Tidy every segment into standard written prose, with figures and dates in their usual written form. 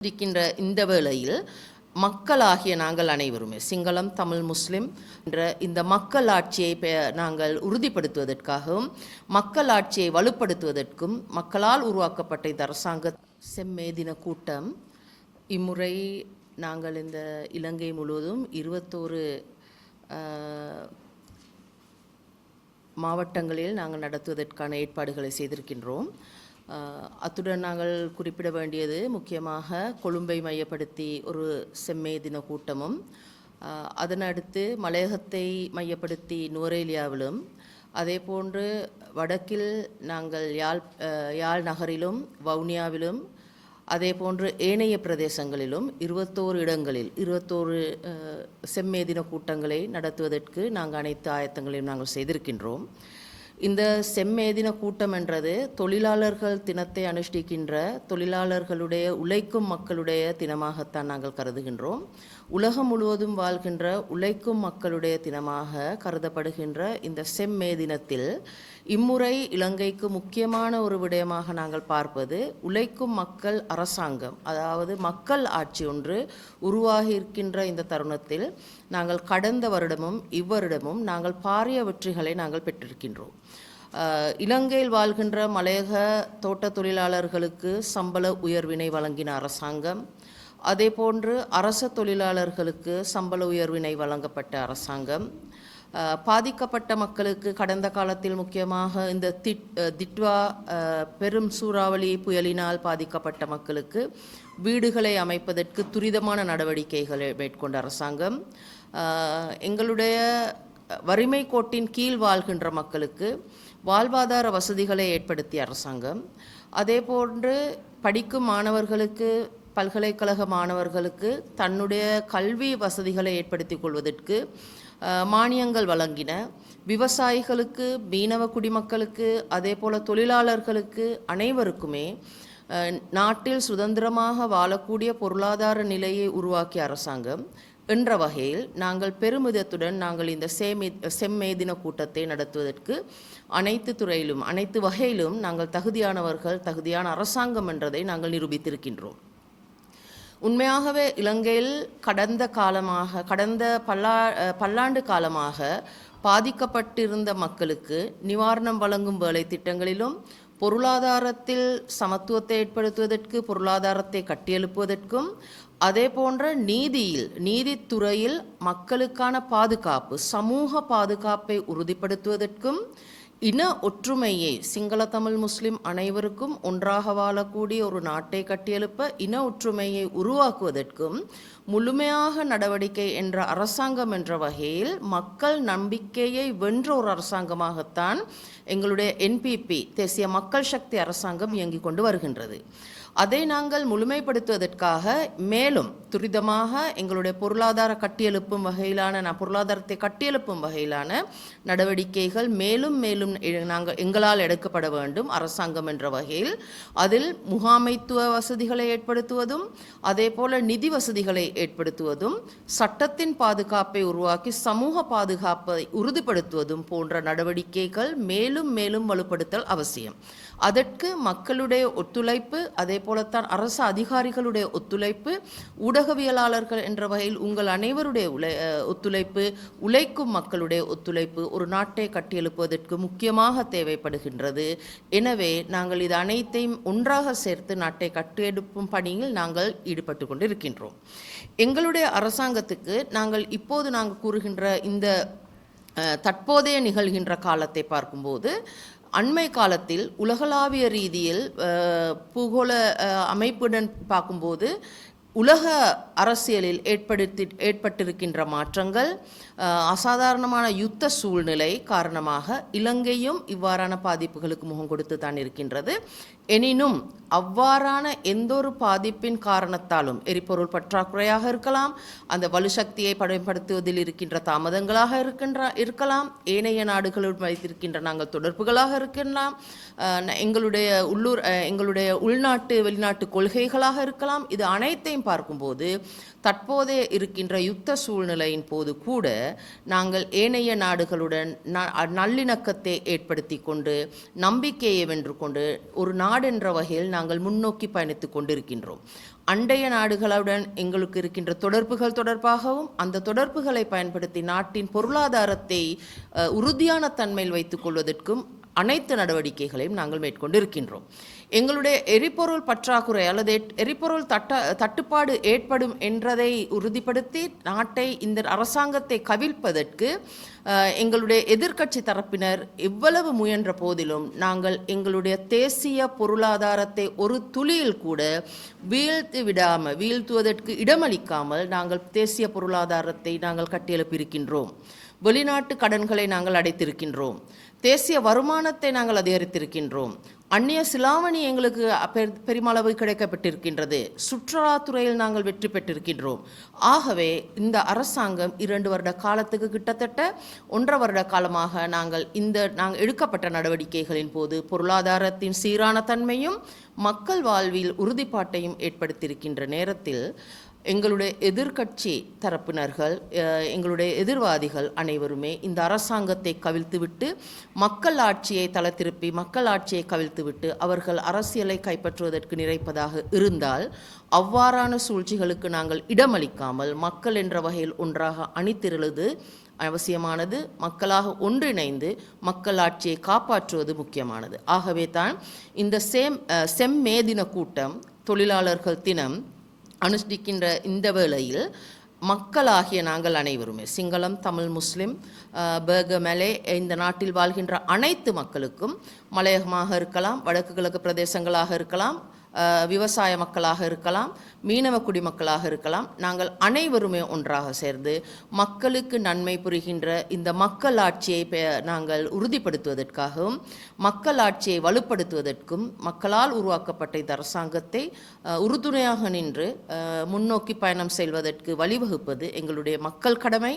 இருக்கின்ற இந்த வேளையில் மக்களாகிய நாங்கள் அனைவருமே சிங்களம், தமிழ், முஸ்லிம் என்ற இந்த மக்கள் ஆட்சியை நாங்கள் உறுதிப்படுத்துவதற்காகவும் மக்கள் ஆட்சியை வலுப்படுத்துவதற்கும் மக்களால் உருவாக்கப்பட்ட இந்த அரசாங்க செம்மே தின கூட்டம் இம்முறை நாங்கள் இந்த இலங்கை முழுவதும் 21 மாவட்டங்களில் நாங்கள் நடத்துவதற்கான ஏற்பாடுகளை செய்திருக்கின்றோம். அத்துடன் நாங்கள் குறிப்பிட வேண்டியது முக்கியமாக கொழும்பை மையப்படுத்தி ஒரு செம்மே தின கூட்டமும், அதனடுத்து மலையகத்தை மையப்படுத்தி நுவரேலியாவிலும், அதே போன்று வடக்கில் நாங்கள் யாழ் நகரிலும் வவுனியாவிலும், அதே போன்று ஏனைய பிரதேசங்களிலும் 21 இடங்களில் 21 செம்மே தின கூட்டங்களை நடத்துவதற்கு நாங்கள் அனைத்து ஆயத்தங்களையும் நாங்கள் செய்திருக்கின்றோம். இந்த செம்மே தின கூட்டம் என்றது தொழிலாளர்கள் தினத்தை அனுஷ்டிக்கின்ற தொழிலாளர்களுடைய உழைக்கும் மக்களுடைய தினமாகத்தான் நாங்கள் கருதுகின்றோம். உலகம் முழுவதும் வாழ்கின்ற உழைக்கும் மக்களுடைய தினமாக கருதப்படுகின்ற இந்த செம்மே தினத்தில் இம்முறை இலங்கைக்கு முக்கியமான ஒரு விடயமாக நாங்கள் பார்ப்பது உழைக்கும் மக்கள் அரசாங்கம், அதாவது மக்கள் ஆட்சி ஒன்று உருவாகி இருக்கின்ற இந்த தருணத்தில் நாங்கள் கடந்த வருடமும் இவ்வருடமும் நாங்கள் பாரிய வெற்றிகளை நாங்கள் பெற்றிருக்கின்றோம். இலங்கையில் வாழ்கின்ற மலையக தோட்ட தொழிலாளர்களுக்கு சம்பள உயர்வினை வழங்கின அரசாங்கம், அதே போன்று அரச தொழிலாளர்களுக்கு சம்பள உயர்வினை வழங்கப்பட்ட அரசாங்கம், பாதிக்கப்பட்ட மக்களுக்கு கடந்த காலத்தில் முக்கியமாக இந்த திட்வா பெரும் சூறாவளி புயலினால் பாதிக்கப்பட்ட மக்களுக்கு வீடுகளை அமைப்பதற்கு துரிதமான நடவடிக்கைகளை மேற்கொண்ட அரசாங்கம், எங்களுடைய வறுமை கோட்டின் கீழ் வாழ்கின்ற மக்களுக்கு வாழ்வாதார வசதிகளை ஏற்படுத்திய அரசாங்கம், அதே போன்று படிக்கும் மாணவர்களுக்கு பல்கலைக்கழக மாணவர்களுக்கு தன்னுடைய கல்வி வசதிகளை ஏற்படுத்தி கொள்வதற்கு மானியங்கள் வழங்கின, விவசாயிகளுக்கு, மீனவ குடிமக்களுக்கு, அதே போல் தொழிலாளர்களுக்கு அனைவருக்குமே நாட்டில் சுதந்திரமாக வாழக்கூடிய பொருளாதார நிலையை உருவாக்கிய அரசாங்கம் என்ற வகையில் நாங்கள் பெருமிதத்துடன் நாங்கள் இந்த செம்மே தின கூட்டத்தை நடத்துவதற்கு அனைத்து துறையிலும் அனைத்து வகையிலும் நாங்கள் தகுதியானவர்கள், தகுதியான அரசாங்கம் என்றதை நாங்கள் நிரூபித்திருக்கின்றோம். உண்மையாகவே இலங்கையில் கடந்த பல்லாண்டு காலமாக பாதிக்கப்பட்டிருந்த மக்களுக்கு நிவாரணம் வழங்கும் வேலை திட்டங்களிலும் பொருளாதாரத்தில் சமத்துவத்தை ஏற்படுத்துவதற்கு, பொருளாதாரத்தை கட்டியெழுப்புவதற்கும், அதே போன்ற நீதித்துறையில் மக்களுக்கான பாதுகாப்பு, சமூக பாதுகாப்பை உறுதிப்படுத்துவதற்கும், இன ஒற்றுமையை சிங்கள, தமிழ், முஸ்லிம் அனைவருக்கும் ஒன்றாக வாழக்கூடிய ஒரு நாட்டை கட்டியெழுப்ப இன ஒற்றுமையை உருவாக்குவதற்கும் முழுமையாக நடவடிக்கை என்ற அரசாங்கம் என்ற வகையில் மக்கள் நம்பிக்கையை வென்ற ஒரு அரசாங்கமாகத்தான் எங்களுடைய NPP தேசிய மக்கள் சக்தி அரசாங்கம் இயங்கிக் கொண்டு வருகின்றது. அதை நாங்கள் முழுமைப்படுத்துவதற்காக மேலும் துரிதமாக எங்களுடைய பொருளாதாரத்தை கட்டியெழுப்பும் வகையிலான நடவடிக்கைகள் மேலும் எங்களால் எடுக்கப்பட வேண்டும் அரசாங்கம் என்ற வகையில். அதில் முகாமைத்துவ வசதிகளை ஏற்படுத்துவதும், அதே போல நிதி வசதிகளை ஏற்படுத்துவதும், சட்டத்தின் பாதுகாப்பை உருவாக்கி சமூக பாதுகாப்பை உறுதிப்படுத்துவதும் போன்ற நடவடிக்கைகள் மேலும் வலுப்படுத்தல் அவசியம். அதற்கு மக்களுடைய ஒத்துழைப்பு, அதே போலத்தான் அரசு அதிகாரிகளுடைய ஒத்துழைப்பு, ஊடகவியலாளர்கள் என்ற வகையில் உங்கள் அனைவருடைய ஒத்துழைப்பு, உழைக்கும் மக்களுடைய ஒத்துழைப்பு ஒரு நாட்டை கட்டியெழுப்புவதற்கு முக்கியமாக தேவைப்படுகின்றது. எனவே நாங்கள் இது அனைத்தையும் ஒன்றாக சேர்த்து நாட்டை கட்டியெழுப்பும் பணியில் நாங்கள் ஈடுபட்டு கொண்டிருக்கின்றோம். எங்களுடைய அரசாங்கத்துக்கு இப்போது நாங்கள் கூறுகின்ற இந்த தற்போதைய நிகழ்கின்ற காலத்தை பார்க்கும்போது அண்மை காலத்தில் உலகளாவிய ரீதியில் பூகோள அமைப்புடன் பார்க்கும்போது உலக அரசியலில் ஏற்பட்டிருக்கின்ற மாற்றங்கள், அசாதாரணமான யுத்த சூழ்நிலை காரணமாக இலங்கையும் இவ்வாறான பாதிப்புகளுக்கு முகம் கொடுத்து தான் இருக்கின்றது. எனினும் அவ்வாறான எந்த ஒரு பாதிப்பின் காரணத்தாலும் எரிபொருள் பற்றாக்குறையாக இருக்கலாம், அந்த வலுசக்தியை பயன்படுத்துவதில் இருக்கின்ற தாமதங்களாக இருக்கலாம், ஏனைய நாடுகளுடன் வைத்திருக்கின்ற நாங்கள் தொடர்புகளாக இருக்கலாம், எங்களுடைய உள்நாட்டு வெளிநாட்டு கொள்கைகளாக இருக்கலாம். இது அனைத்தையும் பார்க்கும்போது தற்போதைய இருக்கின்ற யுத்த சூழ்நிலையின் போது கூட நாங்கள் ஏனைய நாடுகளுடன் நல்லிணக்கத்தை ஏற்படுத்தி கொண்டு நம்பிக்கையை வென்று கொண்டு ஒரு நாடு என்ற வகையில் நாங்கள் முன்னோக்கி பயணித்து கொண்டிருக்கின்றோம். அண்டைய நாடுகளுடன் எங்களுக்கு இருக்கின்ற தொடர்புகள் தொடர்பாகவும் அந்த தொடர்புகளை பயன்படுத்தி நாட்டின் பொருளாதாரத்தை உறுதியான தன்மையில் வைத்துக் கொள்வதற்கும் அனைத்து நடவடிக்கைகளையும் நாங்கள் மேற்கொண்டிருக்கின்றோம். எங்களுடைய எரிபொருள் பற்றாக்குறை அல்லது எரிபொருள் தட்டுப்பாடு ஏற்படும் என்றதை உறுதிப்படுத்தி நாட்டை இந்த அரசாங்கத்தை கவிழ்ப்பதற்கு எங்களுடைய எதிர்க்கட்சி தரப்பினர் எவ்வளவு முயன்ற போதிலும் நாங்கள் எங்களுடைய தேசிய பொருளாதாரத்தை ஒரு துளியில் கூட வீழ்த்துவதற்கு இடமளிக்காமல் நாங்கள் தேசிய பொருளாதாரத்தை நாங்கள் கட்டியெழுப்பியிருக்கின்றோம். வெளிநாட்டு கடன்களை நாங்கள் அடைத்திருக்கின்றோம். தேசிய வருமானத்தை நாங்கள் அதிகரித்திருக்கின்றோம். அந்நிய சிலாவணி எங்களுக்கு பெருமளவு கிடைக்கப்பட்டிருக்கின்றது. சுற்றுலாத்துறையில் நாங்கள் வெற்றி பெற்றிருக்கின்றோம். ஆகவே இந்த அரசாங்கம் 2 வருட காலத்துக்கு கிட்டத்தட்ட 1.5 வருட காலமாக நாங்கள் எடுக்கப்பட்ட நடவடிக்கைகளின் போது பொருளாதாரத்தின் சீரான தன்மையும் மக்கள் வாழ்வில் உறுதிப்பாட்டையும் ஏற்படுத்தியிருக்கின்ற நேரத்தில் எங்களுடைய எதிர்க்கட்சி தரப்பினர்கள் எங்களுடைய எதிர்வாதிகள் அனைவருமே இந்த அரசாங்கத்தை கவிழ்த்துவிட்டு மக்கள் ஆட்சியை தளத்திருப்பி மக்கள் ஆட்சியை கவிழ்த்துவிட்டு அவர்கள் அரசியலை கைப்பற்றுவதற்கு நினைப்பதாக இருந்தால் அவ்வாறான சூழ்ச்சிகளுக்கு நாங்கள் இடமளிக்காமல் மக்கள் என்ற வகையில் ஒன்றாக அணிதிரளுவது அவசியமானது. மக்களாக ஒன்றிணைந்து மக்கள் ஆட்சியை காப்பாற்றுவது முக்கியமானது. ஆகவே தான் இந்த செம்மே தின கூட்டம் தொழிலாளர்கள் தினம் அனுஷ்டிக்கின்ற இந்த வேளையில் மக்களாகிய நாங்கள் அனைவருமே சிங்களம், தமிழ், முஸ்லிம், பேக, மலே இந்த நாட்டில் வாழ்கின்ற அனைத்து மக்களுக்கும் மலையகமாக இருக்கலாம், வடக்கு கிழக்கு பிரதேசங்களாக இருக்கலாம், விவசாய மக்களாக இருக்கலாம், மீனவ குடிமக்களாக இருக்கலாம், நாங்கள் அனைவருமே ஒன்றாக சேர்ந்து மக்களுக்கு நன்மை புரிகின்ற இந்த மக்கள் ஆட்சியை நாங்கள் உறுதிப்படுத்துவதற்காகவும் மக்கள் ஆட்சியை வலுப்படுத்துவதற்கும் மக்களால் உருவாக்கப்பட்ட இந்த அரசாங்கத்தை உறுதுணையாக நின்று முன்னோக்கி பயணம் செல்வதற்கு வழிவகுப்பது எங்களுடைய மக்கள் கடமை.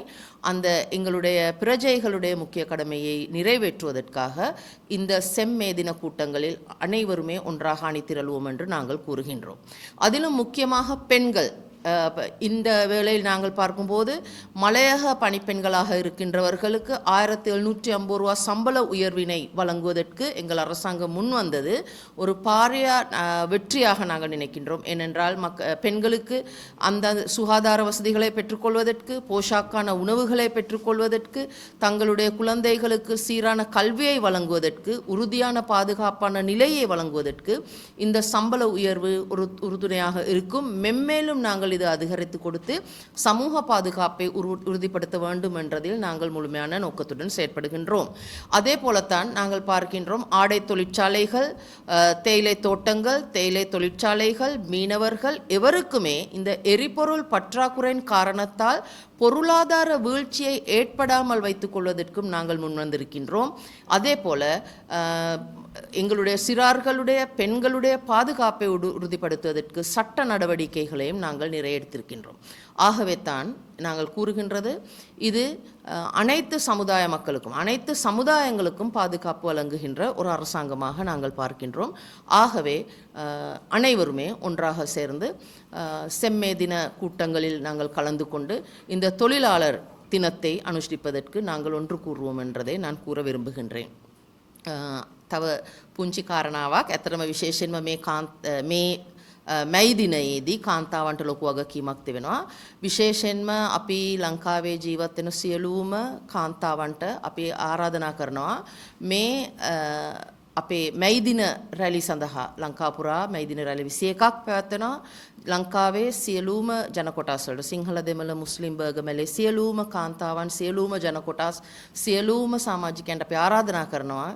அந்த எங்களுடைய பிரஜைகளுடைய முக்கிய கடமையை நிறைவேற்றுவதற்காக இந்த செம்மே தின கூட்டங்களில் அனைவருமே ஒன்றாக அணிதிரளுவோம் என்று நாங்கள் கூறுகின்றோம். அதிலும் முக்கியமாக பெண்கள் இந்த வேளையில் நாங்கள் பார்க்கும்போது மலையக பணிப்பெண்களாக இருக்கின்றவர்களுக்கு 1750 ரூபா சம்பள உயர்வினை வழங்குவதற்கு எங்கள் அரசாங்கம் முன் வந்தது ஒரு பாரிய வெற்றியாக நாங்கள் நினைக்கின்றோம். ஏனென்றால் பெண்களுக்கு அந்த சுகாதார வசதிகளை பெற்றுக்கொள்வதற்கு, போஷாக்கான உணவுகளை பெற்றுக்கொள்வதற்கு, தங்களுடைய குழந்தைகளுக்கு சீரான கல்வியை வழங்குவதற்கு, உறுதியான பாதுகாப்பான நிலையை வழங்குவதற்கு இந்த சம்பள உயர்வு ஒரு உறுதுணையாக இருக்கும். மென்மேலும் நாங்கள் இது அதிகரித்து கொடுத்து சமூக பாதுகாப்பை உறுதிப்படுத்த வேண்டும் என்றதில் நாங்கள் முழுமையான நோக்கத்துடன் செயற்படுகின்றோம். அதே போலத்தான் நாங்கள் பார்க்கின்றோம் ஆடை தொழிற்சாலைகள், தேயிலை தோட்டங்கள், தேயிலை தொழிற்சாலைகள், மீனவர்கள் எவருக்குமே இந்த எரிபொருள் பற்றாக்குறையின் காரணத்தால் பொருளாதார வீழ்ச்சியை ஏற்படாமல் வைத்துக் கொள்வதற்கும் நாங்கள் முன்வந்திருக்கின்றோம். அதே போல எங்களுடைய சிறார்களுடைய பெண்களுடைய பாதுகாப்பை உறுதிப்படுத்துவதற்கு சட்ட நடவடிக்கைகளையும் நாங்கள் நிறைய எடுத்திருக்கின்றோம். ஆகவே தான் நாங்கள் கூறுகின்றது இது அனைத்து சமுதாய மக்களுக்கும் அனைத்து சமுதாயங்களுக்கும் பாதுகாப்பு வழங்குகின்ற ஒரு அரசாங்கமாக நாங்கள் பார்க்கின்றோம். ஆகவே அனைவருமே ஒன்றாக சேர்ந்து செம்மே தின கூட்டங்களில் நாங்கள் கலந்து கொண்டு இந்த தொழிலாளர் தினத்தை அனுஷ்டிப்பதற்கு நாங்கள் ஒன்று கூறுவோம் என்றதை நான் கூற விரும்புகின்றேன். තව පුංචි කාරණාවක් ඇතරම විශේෂයෙන්ම මේ මැයි දිනයේදී කාන්තාවන්ට ලොකු වගකීමක් තිබෙනවා. විශේෂයෙන්ම අපි ලංකාවේ ජීවත් වෙන සියලුම කාන්තාවන්ට අපි ආරාධනා කරනවා මේ අපේ මැයි දින රැලි සඳහා ලංකාව පුරා මැයි දින රැලි 21ක් පැවැත්වෙනවා. ලංකාවේ සියලුම ජන කොටස් වලට සිංහල, දෙමළ, මුස්ලිම්, බර්ග, මැලේ සියලුම කාන්තාවන්, සියලුම ජන කොටස්, සියලුම සමාජිකයන්ට අපි ආරාධනා කරනවා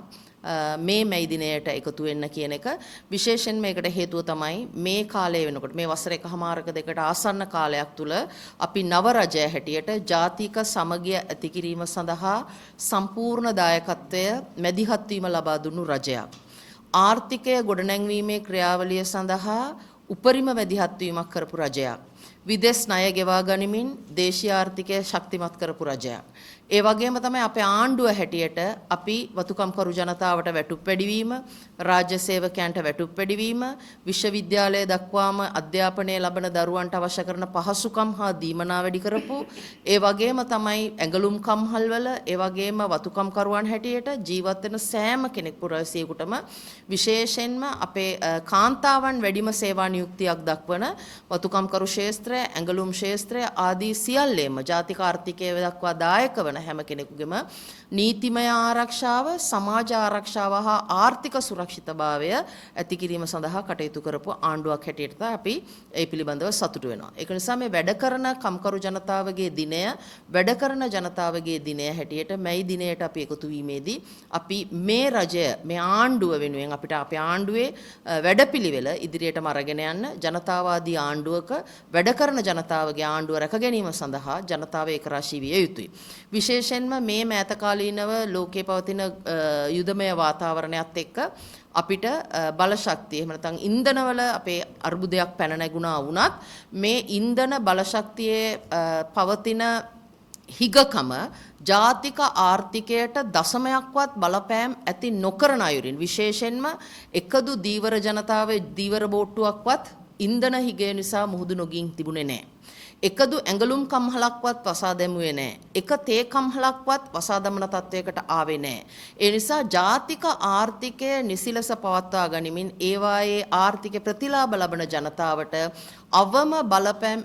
මේ මැයි දිනයට එකතු වෙන්න කියන එක. විශේෂයෙන් මේකට හේතුව තමයි මේ කාලය වෙනකොට මේ වසර එකහමාරක දෙකට ආසන්න කාලයක් තුල අපි නව රජය හැටියට ජාතික සමගිය ඇති කිරීම සඳහා සම්පූර්ණ දායකත්වය මැදිහත් වීම ලබා දුන්නු රජයක්. ආර්ථිකය ගොඩනැංවීමේ ක්‍රියාවලිය සඳහා උපරිම මැදිහත් වීමක් කරපු රජයක්. විදෙස් ණය ගෙවා ගනිමින් දේශීය ආර්ථිකය ශක්තිමත් කරපු රජයක්. ඒ වගේම තමයි අපේ ආණ්ඩුව හැටියට අපි වතුකම්කරු ජනතාවට වැටුප් වැඩිවීම, රාජ්‍ය සේවකයන්ට වැටුප් වැඩිවීම, විශ්වවිද්‍යාලය දක්වාම අධ්‍යාපනය ලබන දරුවන්ට අවශ්‍ය කරන පහසුකම් හා දීමනා වැඩි කරපු, ඒ වගේම තමයි ඇඟලුම් කම්හල්වල, ඒ වගේම වතුකම්කරුවන් හැටියට ජීවත් වෙන සෑම කෙනෙක් පුරවැසියෙකුටම විශේෂයෙන්ම අපේ කාන්තාවන් වැඩිම සේවා නියුක්තියක් දක්වන වතුකම්කරු ක්ෂේත්‍රය, ඇඟලුම් ක්ෂේත්‍රය ආදී සියල්ලේම ජාතික ආර්ථිකය දක්වා දායක වන හැම කෙනෙකුගේම නීතිමය ආරක්ෂාව, සමාජ ආරක්ෂාව හා ආර්ථික සුරක්ෂිතභාවය ඇති කිරීම සඳහා කටයුතු කරපු ආණ්ඩුවක් හැටියට තමයි අපි ඒ පිළිබඳව සතුටු වෙනවා. ඒක නිසා මේ වැඩ කරන කම්කරු ජනතාවගේ දිනය, වැඩ කරන ජනතාවගේ දිනය හැටියට මේ දිනයට අපි එකතු වීමේදී අපි මේ රජය, මේ ආණ්ඩුව වෙනුවෙන් අපිට අපේ ආණ්ඩුවේ වැඩපිළිවෙල ඉදිරියටම අරගෙන යන්න, ජනතාවාදී ආණ්ඩුවක වැඩ කරන ජනතාවගේ ආණ්ඩුව රැක ගැනීම සඳහා ජනතාව ඒකරාශී විය යුතුයි. විශේෂයෙන්ම මේ මෑත කාලීනව ලෝකයේ පවතින යුදමය වාතාවරණයත් එක්ක අපිට බල ශක්තිය, එහෙම නැත්නම් ඉන්ධනවල අපේ අර්බුදයක් පැන නැගුණා වුණත් මේ ඉන්ධන බල ශක්තියේ පවතින හිගකම ජාතික ආර්ථිකයට දශමයක්වත් බලපෑම් ඇති නොකරන අයුරින්, විශේෂයෙන්ම එකදු දීවර ජනතාවේ දීවර බෝට්ටුවක්වත් ඉන්ධන හිගය නිසා මුහුදු නොගින් තිබුණේ නැහැ. එකදු ඇඟලුම් කම්හලක්වත් වසා දැමුවේ නැහැ. එක තේ කම්හලක්වත් වසා දමන තත්වයකට ආවේ නැහැ. ඒ නිසා ජාතික ආර්ථිකය නිසිලස පවත්වා ගනිමින් ඒවායේ ආර්ථික ප්‍රතිලාභ ලබන ජනතාවට අවම බලපෑම්